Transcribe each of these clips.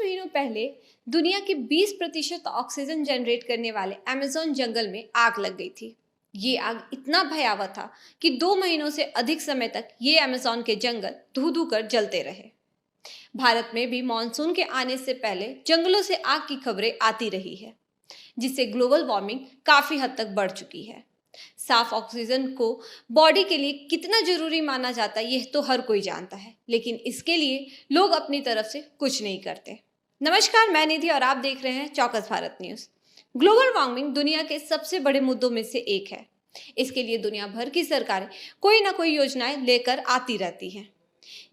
महीनों पहले दुनिया के 20% ऑक्सीजन जनरेट करने वाले अमेज़न जंगल में आग लग गई थी। ये आग इतना भयावह था कि 2 महीनों से अधिक समय तक ये अमेज़न के जंगल धू धू कर जलते रहे। भारत में भी मानसून के आने से पहले जंगलों से आग की खबरें आती रही है, जिससे ग्लोबल वार्मिंग काफी हद तक बढ़ चुकी है। साफ ऑक्सीजन को बॉडी के लिए कितना जरूरी माना जाता है, यह तो हर कोई जानता है, लेकिन इसके लिए लोग अपनी तरफ से कुछ नहीं करते। नमस्कार, मैं निधि और आप देख रहे हैं चौकस भारत न्यूज। ग्लोबल वार्मिंग दुनिया के सबसे बड़े मुद्दों में से एक है। इसके लिए दुनिया भर की सरकारें कोई ना कोई योजनाएं लेकर आती रहती हैं,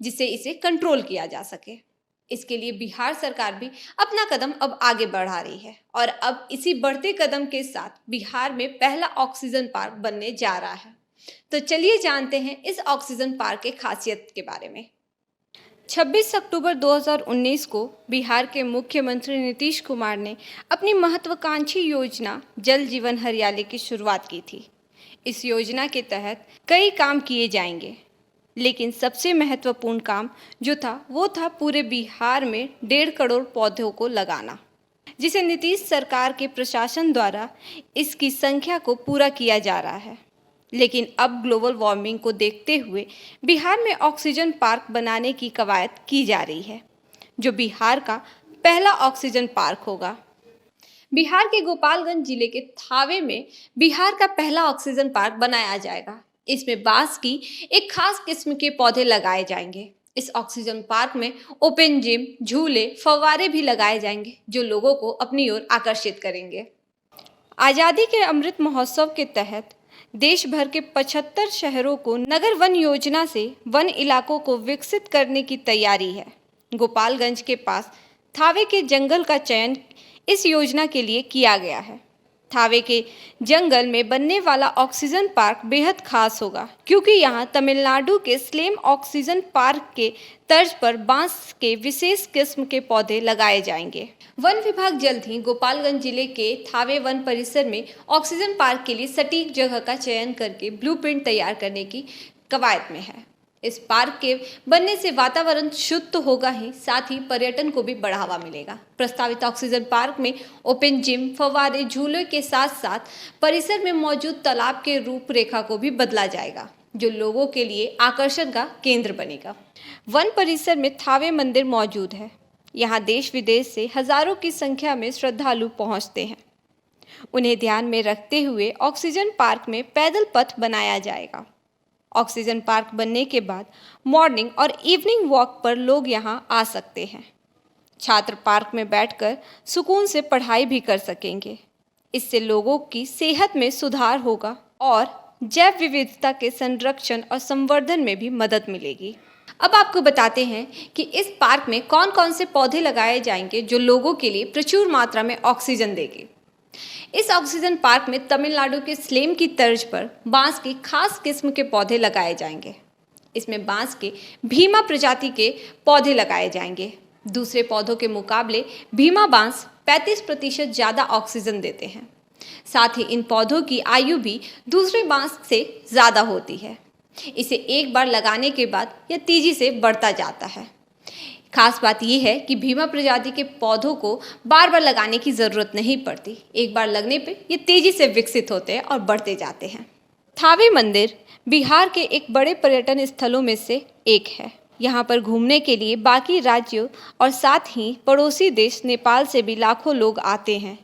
जिससे इसे कंट्रोल किया जा सके। इसके लिए बिहार सरकार भी अपना कदम अब आगे बढ़ा रही है और अब इसी बढ़ते कदम के साथ बिहार में पहला ऑक्सीजन पार्क बनने जा रहा है। तो चलिए जानते हैं इस ऑक्सीजन पार्क के खासियत के बारे में। 26 अक्टूबर 2019 को बिहार के मुख्यमंत्री नीतीश कुमार ने अपनी महत्वाकांक्षी योजना जल जीवन हरियाली की शुरुआत की थी। इस योजना के तहत कई काम किए जाएंगे, लेकिन सबसे महत्वपूर्ण काम जो था वो था पूरे बिहार में 1.5 करोड़ पौधों को लगाना, जिसे नीतीश सरकार के प्रशासन द्वारा इसकी संख्या को पूरा किया जा रहा है। लेकिन अब ग्लोबल वार्मिंग को देखते हुए बिहार में ऑक्सीजन पार्क बनाने की कवायद की जा रही है, जो बिहार का पहला ऑक्सीजन पार्क होगा। बिहार के गोपालगंज जिले के थावे में बिहार का पहला ऑक्सीजन पार्क बनाया जाएगा। इसमें बांस की एक खास किस्म के पौधे लगाए जाएंगे। इस ऑक्सीजन पार्क में ओपन जिम, झूले, फव्वारे भी लगाए जाएंगे, जो लोगों को अपनी ओर आकर्षित करेंगे। आज़ादी के अमृत महोत्सव के तहत देश भर के 75 शहरों को नगर वन योजना से वन इलाकों को विकसित करने की तैयारी है। गोपालगंज के पास थावे के जंगल का चयन इस योजना के लिए किया गया है। थावे के जंगल में बनने वाला ऑक्सीजन पार्क बेहद खास होगा, क्योंकि यहाँ तमिलनाडु के स्लेम ऑक्सीजन पार्क के तर्ज पर बांस के विशेष किस्म के पौधे लगाए जाएंगे। वन विभाग जल्द ही गोपालगंज जिले के थावे वन परिसर में ऑक्सीजन पार्क के लिए सटीक जगह का चयन करके ब्लूप्रिंट तैयार करने की कवायद में है। इस पार्क के बनने से वातावरण शुद्ध तो होगा ही, साथ ही पर्यटन को भी बढ़ावा मिलेगा। प्रस्तावित ऑक्सीजन पार्क में ओपन जिम, फव्वारे, झूले के साथ साथ परिसर में मौजूद तालाब के रूपरेखा को भी बदला जाएगा, जो लोगों के लिए आकर्षण का केंद्र बनेगा। वन परिसर में थावे मंदिर मौजूद है। यहाँ देश विदेश से हजारों की संख्या में श्रद्धालु पहुँचते हैं। उन्हें ध्यान में रखते हुए ऑक्सीजन पार्क में पैदल पथ बनाया जाएगा। ऑक्सीजन पार्क बनने के बाद मॉर्निंग और इवनिंग वॉक पर लोग यहां आ सकते हैं। छात्र पार्क में बैठकर सुकून से पढ़ाई भी कर सकेंगे। इससे लोगों की सेहत में सुधार होगा और जैव विविधता के संरक्षण और संवर्धन में भी मदद मिलेगी। अब आपको बताते हैं कि इस पार्क में कौन कौन से पौधे लगाए जाएंगे, जो लोगों के लिए प्रचुर मात्रा में ऑक्सीजन देंगे। इस ऑक्सीजन पार्क में तमिलनाडु के स्लेम की तर्ज पर बांस की खास किस्म के पौधे लगाए जाएंगे। इसमें बांस के भीमा प्रजाति के पौधे लगाए जाएंगे। दूसरे पौधों के मुकाबले भीमा बांस 35% ज़्यादा ऑक्सीजन देते हैं। साथ ही इन पौधों की आयु भी दूसरे बांस से ज़्यादा होती है। इसे एक बार लगाने के बाद यह तेजी से बढ़ता जाता है। खास बात यह है कि भीमा प्रजाति के पौधों को बार बार लगाने की ज़रूरत नहीं पड़ती। एक बार लगने पे ये तेज़ी से विकसित होते हैं और बढ़ते जाते हैं। थावे मंदिर बिहार के एक बड़े पर्यटन स्थलों में से एक है। यहाँ पर घूमने के लिए बाकी राज्यों और साथ ही पड़ोसी देश नेपाल से भी लाखों लोग आते हैं।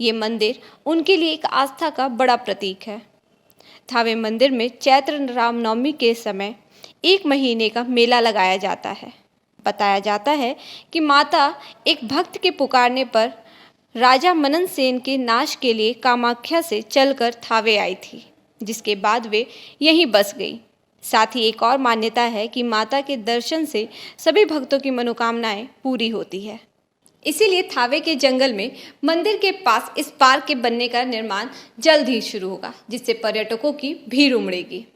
ये मंदिर उनके लिए एक आस्था का बड़ा प्रतीक है। थावे मंदिर में चैत्र रामनवमी के समय 1 महीने का मेला लगाया जाता है। बताया जाता है कि माता एक भक्त के पुकारने पर राजा मनन सेन के नाश के लिए कामाख्या से चलकर थावे आई थी, जिसके बाद वे यहीं बस गई। साथ ही एक और मान्यता है कि माता के दर्शन से सभी भक्तों की मनोकामनाएं पूरी होती है। इसीलिए थावे के जंगल में मंदिर के पास इस पार्क के बनने का निर्माण जल्द ही शुरू होगा, जिससे पर्यटकों की भीड़ उमड़ेगी।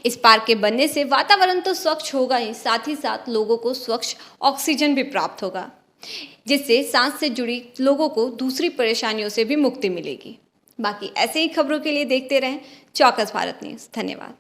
इस पार्क के बनने से वातावरण तो स्वच्छ होगा ही, साथ ही साथ लोगों को स्वच्छ ऑक्सीजन भी प्राप्त होगा, जिससे सांस से जुड़ी लोगों को दूसरी परेशानियों से भी मुक्ति मिलेगी। बाकी ऐसे ही खबरों के लिए देखते रहें चौकस भारत न्यूज़। धन्यवाद।